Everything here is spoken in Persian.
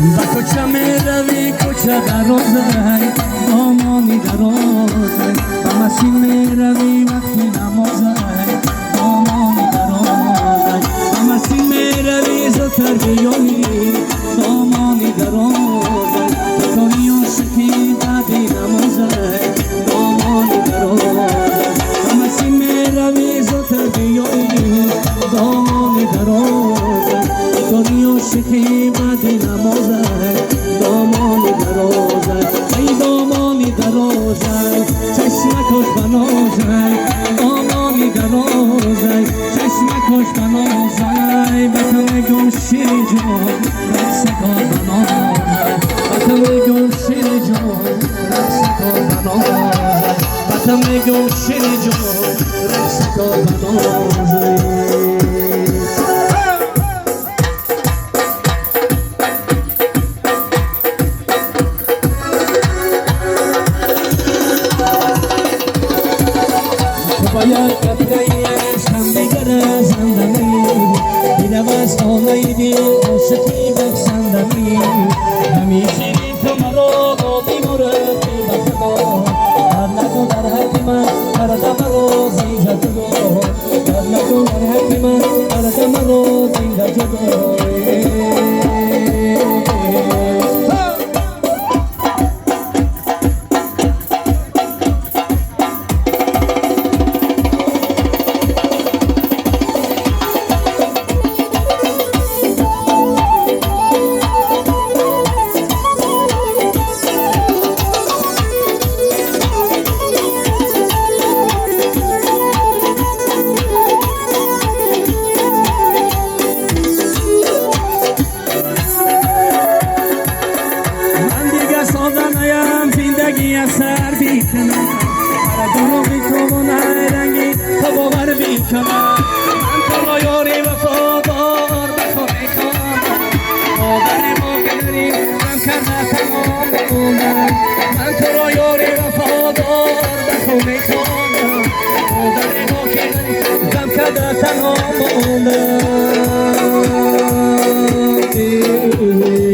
و کجا میروی کجا درازه دامانی درازه و مسیح میروی وقتی نمازه دامانی درازه و مسیح میروی زودتر بیایی دامانی درازه کنی عاشقی بعدی نمازه دامانی درازه و مسیح میروی زودتر بیایی دامانی درازه کنی عاشقی بعدی نمازه دامانی درازه ای دامانی درازه چشمکش بنازه دامانی درازه چشمکش بنازه بطمه گم شیری جان رقص کار بنازه بطمه گم شیری جان رقص کار بنازه بطمه گم شیری جان رقص کار بنازه باید قطعیش هم دیگر زندمی دیدم از آمیدی عاشقی بخشندمی همیشه تو مرا دادی مرفی بخدا هر نکن در حق من هر دم رو زیده جدا هر نکن در حق من هر دم رو زیده جدا زندگی از سر بیکنم برای دروغی تو و نرنگی تو باور بیکنم من تو را یاری وفادار بخوا میکنم مادر ما که داریم غم کرده تمام موندم من تو را یاری وفادار بخوا میکنم مادر ما که داریم غم کرده تمام موندم